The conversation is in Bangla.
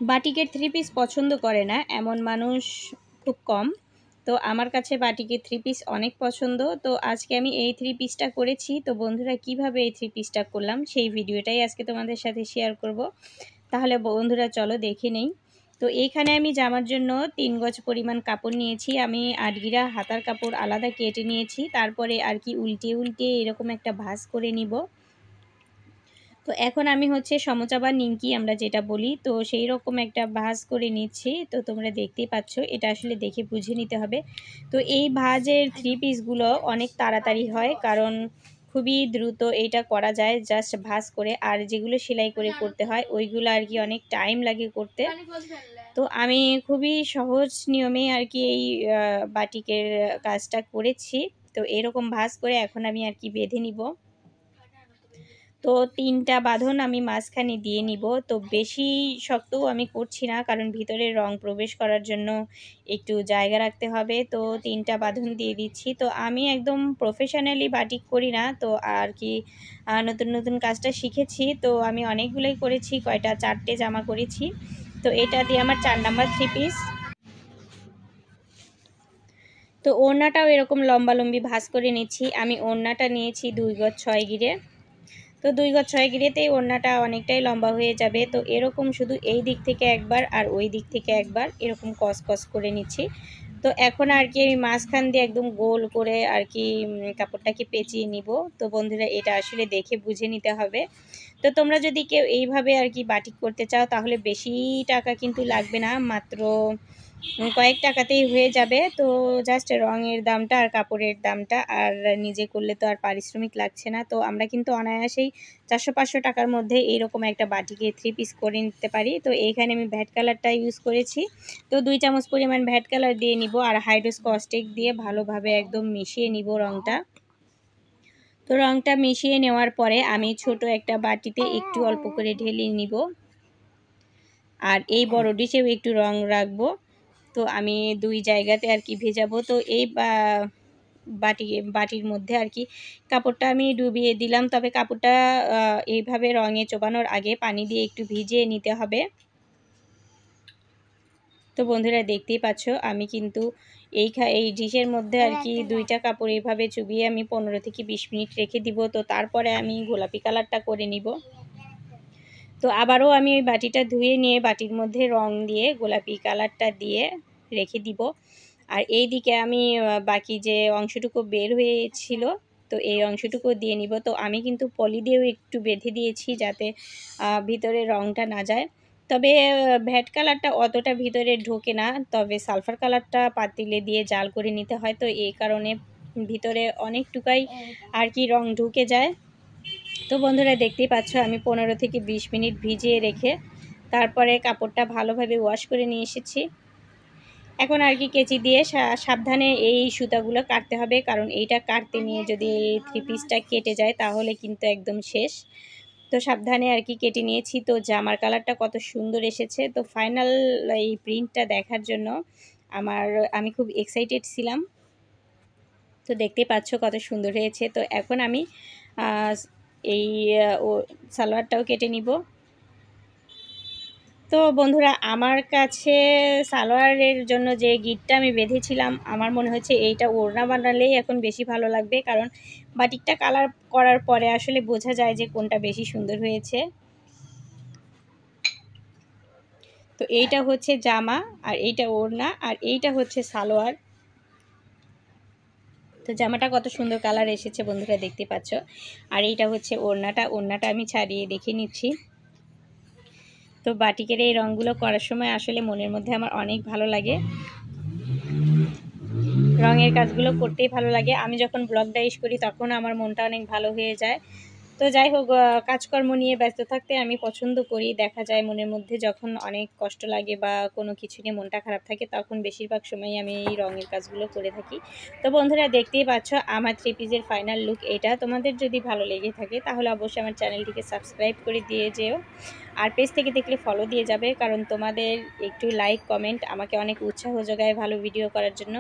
বাটিকের থ্রি পিস পছন্দ করে না এমন মানুষ খুব কম। তো আমার কাছে বাটিকের থ্রি পিস অনেক পছন্দ। তো আজকে আমি এই থ্রি পিসটা করেছি। তো বন্ধুরা কিভাবে এই থ্রি পিসটা করলাম সেই ভিডিওটাই আজকে তোমাদের সাথে শেয়ার করব। তাহলে বন্ধুরা চলো দেখে নেই। তো এইখানে আমি জামার জন্য 3 গজ পরিমাণ কাপড় নিয়েছি। আমি আটগিরা হাতার কাপড় আলাদা কেটে নিয়েছি। তারপরে আর কি উল্টে উল্টে এরকম একটা ভাঁজ করে নিব। তো এখন আমি হচ্ছে সমোচা বা নিমকি আমরা যেটা বলি, তো সেই রকম একটা ভাঁজ করে নিচ্ছি। তো তোমরা দেখতেই পাচ্ছ, এটা আসলে দেখে বুঝে নিতে হবে। তো এই ভাঁজের থ্রি পিসগুলো অনেক তাড়াতাড়ি হয়, কারণ খুবই দ্রুত এইটা করা যায় জাস্ট ভাঁজ করে। আর যেগুলো সেলাই করে করতে হয় ওইগুলো আর কি অনেক টাইম লাগে করতে। তো আমি খুবই সহজ নিয়মে আর কি এই বাটিকের কাজটা করেছি। তো এরকম ভাঁজ করে এখন আমি আর কি বেঁধে নিব। তো 3টা বাঁধন আমি মাঝখানে দিয়ে নিব। তো বেশি শক্তও আমি করছি না, কারণ ভিতরে রং প্রবেশ করার জন্য একটু জায়গা রাখতে হবে। তো 3টা বাঁধন দিয়ে দিচ্ছি। তো আমি একদম প্রফেশনালি বাটিক করি না, তো আর কি নতুন নতুন কাজটা শিখেছি। তো আমি অনেকগুলোই করেছি, কয়টা 4টে জামা করেছি। তো এটা দিয়ে আমার 4 নাম্বার থ্রি পিস। তো ওড়নাটাও এরকম লম্বালম্বি ভাঁজ করে নিচ্ছি। আমি ওড়নাটা নিয়েছি 2 গজ 6 গিরে। তো 2 গজ 6 গিরেতেই ওড়নাটা অনেকটাই লম্বা হয়ে যাবে। তো এরকম শুধু এই দিক থেকে একবার আর ওই দিক থেকে একবার এরকম কস কস করে নিচ্ছি। তো এখন আর কি আমি মাঝখান দিয়ে একদম গোল করে আর কি কাপড়টাকে পেঁচিয়ে নিব। তো বন্ধুরা এটা আসলে দেখে বুঝে নিতে হবে। তো তোমরা যদি কেউ এইভাবে আর কি বাটিক করতে চাও তাহলে বেশি টাকা কিন্তু লাগবে না, মাত্র কয়েক টাকাতেই হয়ে যাবে। তো জাস্ট রঙের দামটা আর কাপড়ের দামটা, আর নিজে করলে তো আর পারিশ্রমিক লাগছে না। তো আমরা কিন্তু অনায়াসেই 400-500 টাকার মধ্যে এইরকম একটা বাটিকে থ্রি পিস করে নিতে পারি। তো এইখানে আমি ভ্যাট কালারটা ইউজ করেছি। তো 2 চামচ পরিমাণ ভ্যাট কালার দিয়ে নিব, আর হাইড্রোস্কস্টিক দিয়ে ভালোভাবে একদম মিশিয়ে নিব রঙটা। তো রঙটা মিশিয়ে নেওয়ার পরে আমি ছোট একটা বাটিতে একটু অল্প করে ঢেলে নিব, আর এই বড় ডিশেও একটু রং রাখবো। তো আমি 2 জায়গাতে আর কি ভেজাবো। তো এই বাটির মধ্যে আর কি কাপড়টা আমি ডুবিয়ে দিলাম। তবে কাপড়টা এইভাবে রঙে চোবানোর আগে পানি দিয়ে একটু ভিজিয়ে নিতে হবে। তো বন্ধুরা দেখতেই পাচ্ছ আমি কিন্তু এই ডিশের মধ্যে আর কি 2টা কাপড় এইভাবে চুবিয়ে আমি 15 থেকে 20 মিনিট রেখে দিব। তো তারপরে আমি গোলাপি কালারটা করে নিব। তো আবারও আমি ওই বাটিটা ধুয়ে নিয়ে বাটির মধ্যে রং দিয়ে গোলাপি কালারটা দিয়ে রেখে দিব। আর এই দিকে আমি বাকি যে অংশটুকু বের হয়েছিল, তো এই অংশটুকু দিয়ে নিব। তো আমি কিন্তু পলি দিয়েও একটু বেঁধে দিয়েছি যাতে ভিতরে রংটা না যায়। তবে ভ্যাট কালারটা অতটা ভিতরে ঢোকে না, তবে সালফার কালারটা পাতিলে দিয়ে জাল করে নিতে হয়। তো এই কারণে ভিতরে অনেকটুকাই আর কি রং ঢুকে যায়। তো বন্ধুরা দেখতেই পাচ্ছ আমি 15 থেকে 20 মিনিট ভিজিয়ে রেখে তারপরে কাপড়টা ভালোভাবে ওয়াশ করে নিয়ে এসেছি। এখন আর কি কেচি দিয়ে সাবধানে এই সুতাগুলো কাটতে হবে, কারণ এইটা কাটতে নিয়ে যদি থ্রি পিসটা কেটে যায় তাহলে কিন্তু একদম শেষ। তো সাবধানে আর কি কেটে নিয়েছি। তো জামার কালারটা কত সুন্দর এসেছে। তো ফাইনাল এই প্রিন্টটা দেখার জন্য আমি খুব এক্সাইটেড ছিলাম। তো দেখতেই পাচ্ছ কত সুন্দর হয়েছে। তো এখন আমি এই সালোয়ারটাও কেটে নিব। তো বন্ধুরা আমার কাছে সালোয়ারের জন্য যে গিটটা আমি বেঁধেছিলাম আমার মনে হচ্ছে এইটা ওড়না বানালেই এখন বেশি ভালো লাগবে, কারণ বাটিকটা কালার করার পরে আসলে বোঝা যায় যে কোনটা বেশি সুন্দর হয়েছে। তো এইটা হচ্ছে জামা, আর এইটা ওড়না, আর এইটা হচ্ছে সালোয়ার। তো জামাটা কত সুন্দর কালার এসেছে বন্ধুরা দেখতে পাচ্ছ। আর এইটা হচ্ছে ওড়নাটা আমি ছাড়িয়ে দেখে নিচ্ছি। তো বাটিকের এই রঙগুলো করার সময় আসলে মনের মধ্যে আমার অনেক ভালো লাগে, রঙের কাজগুলো করতেই ভালো লাগে। আমি যখন ব্লগ ডাইস করি তখন আমার মনটা অনেক ভালো হয়ে যায়। তো যাই হোক, কাজকর্ম নিয়ে ব্যস্ত থাকতে আমি পছন্দ করি। দেখা যায় মনের মধ্যে যখন অনেক কষ্ট লাগে বা কোনো কিছু নিয়ে মনটা খারাপ থাকে তখন বেশিরভাগ সময় আমি এই রঙের কাজগুলো করে থাকি। তো বন্ধুরা দেখতেই পাচ্ছ আমার থ্রি পিসের ফাইনাল লুক এটা। তোমাদের যদি ভালো লেগে থাকে তাহলে অবশ্যই আমার চ্যানেলটিকে সাবস্ক্রাইব করে দিয়ে যেও, আর পেজ থেকে দেখলে ফলো দিয়ে যাবে, কারণ তোমাদের একটু লাইক কমেন্ট আমাকে অনেক উৎসাহ যোগায় ভালো ভিডিও করার জন্য।